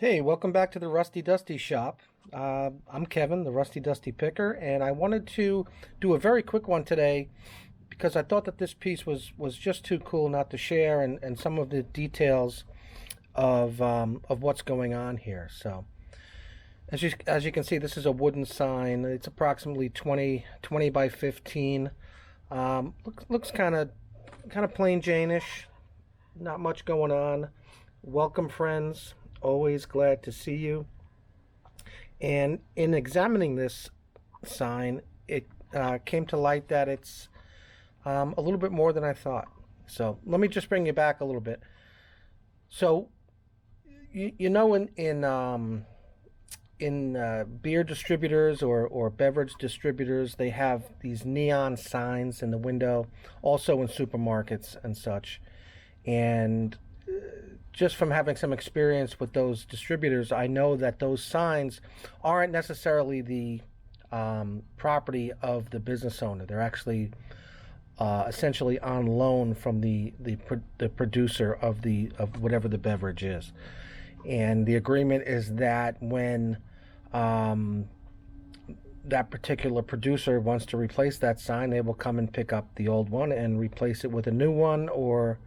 Hey, welcome back to the Rusty Dusty Shop. I'm Kevin, the Rusty Dusty Picker, and I wanted to do a very quick one today because I thought that this piece was just too cool not to share, and some of the details of what's going on here. So, as you can see, this is a wooden sign. It's approximately 20 by 15. Looks kind of plain Jane-ish. Not much going on. Welcome, friends. Always glad to see you. And in examining this sign, it came to light that it's a little bit more than I thought. So let me just bring you back a little bit. So you know, in beer distributors or beverage distributors, they have these neon signs in the window, also in supermarkets and such. And just from having some experience with those distributors, I know that those signs aren't necessarily the property of the business owner. They're actually essentially on loan from the producer of whatever the beverage is. And the agreement is that when that particular producer wants to replace that sign, they will come and pick up the old one and replace it with a new one, or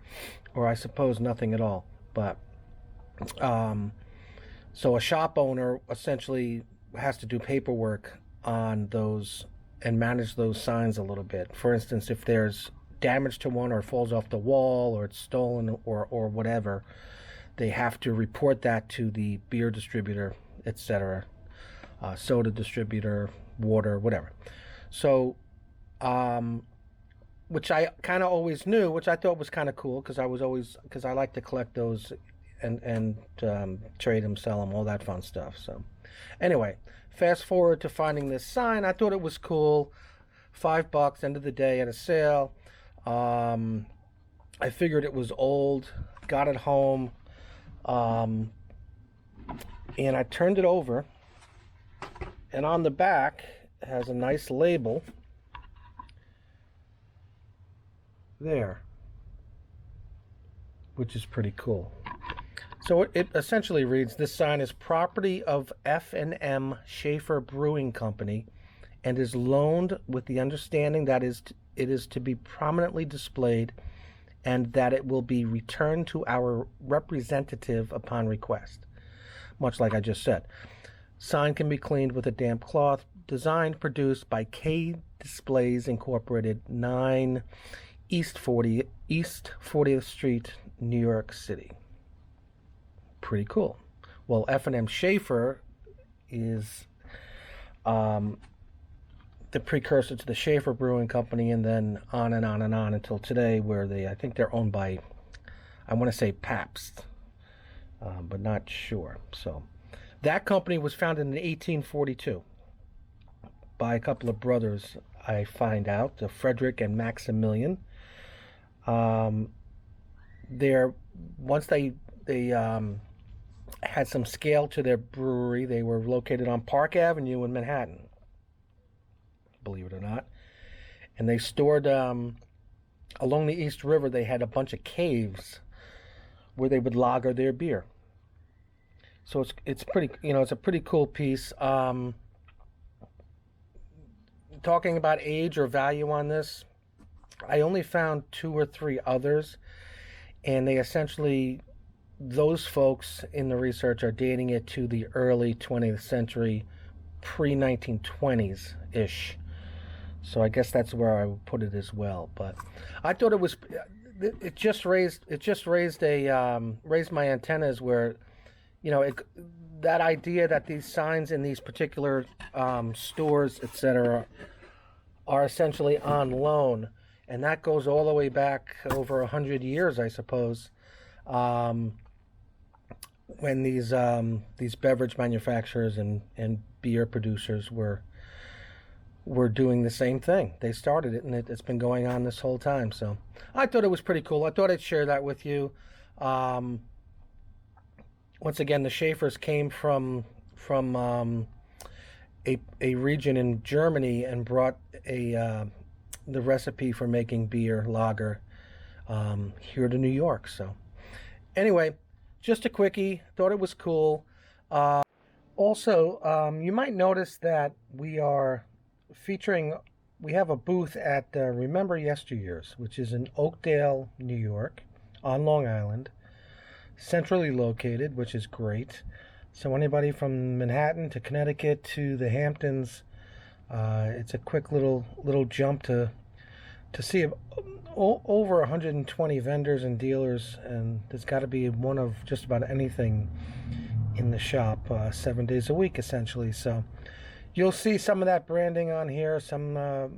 I suppose nothing at all. But so a shop owner essentially has to do paperwork on those and manage those signs a little bit. For instance, if there's damage to one, or it falls off the wall, or it's stolen, or whatever, they have to report that to the beer distributor, etc., soda distributor, water, whatever. So, which I kind of always knew, which I thought was kind of cool because I like to collect those and trade them, sell them, all that fun stuff. So, anyway, fast forward to finding this sign. I thought it was cool. $5, end of the day at a sale. I figured it was old. Got it home, and I turned it over. And on the back it has a nice label there, which is pretty cool. So it essentially reads, "This sign is property of F&M Schaefer Brewing Company and is loaned with the understanding that it is to be prominently displayed and that it will be returned to our representative upon request." Much like I just said. Sign can be cleaned with a damp cloth. Designed, produced by K Displays Incorporated, 9 East 40th Street, New York City. Pretty cool. Well, F&M Schaefer is the precursor to the Schaefer Brewing Company, and then on and on and on until today, where I think they're owned by, I want to say Pabst, but not sure. So that company was founded in 1842 by a couple of brothers, I find out, Frederick and Maximilian. Once they had some scale to their brewery. They were located on Park Avenue in Manhattan, believe it or not. And they stored along the East River. They had a bunch of caves where they would lager their beer. So it's pretty, it's a pretty cool piece. Talking about age or value on this, I only found 2 or 3 others, and they essentially, those folks in the research are dating it to the early 20th century, pre-1920s ish. So I guess that's where I would put it as well. But I thought it just raised my antennas, where that idea that these signs in these particular stores, etc., are essentially on loan, and that goes all the way back over 100 years, I suppose, when these beverage manufacturers and beer producers were doing the same thing. They started it, and it's been going on this whole time. So I thought it was pretty cool. I thought I'd share that with you. Once again, the Schaefers came from a region in Germany and brought the recipe for making beer lager here to New York. So anyway, just a quickie. Thought it was cool. Also, you might notice that we have a booth at Remember Yesteryears, which is in Oakdale, New York, on Long Island, centrally located, which is great. So anybody from Manhattan to Connecticut to the Hamptons, it's a quick little jump to see over 120 vendors and dealers, and there's got to be one of just about anything in the shop 7 days a week, essentially. So you'll see some of that branding on here.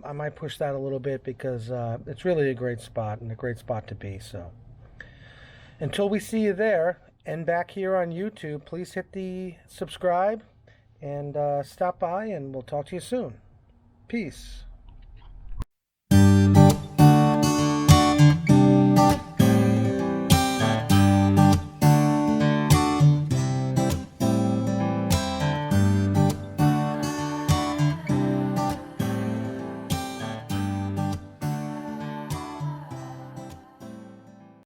I might push that a little bit because it's really a great spot and a great spot to be. So until we see you there and back here on YouTube, please hit the subscribe and stop by, and we'll talk to you soon. Peace.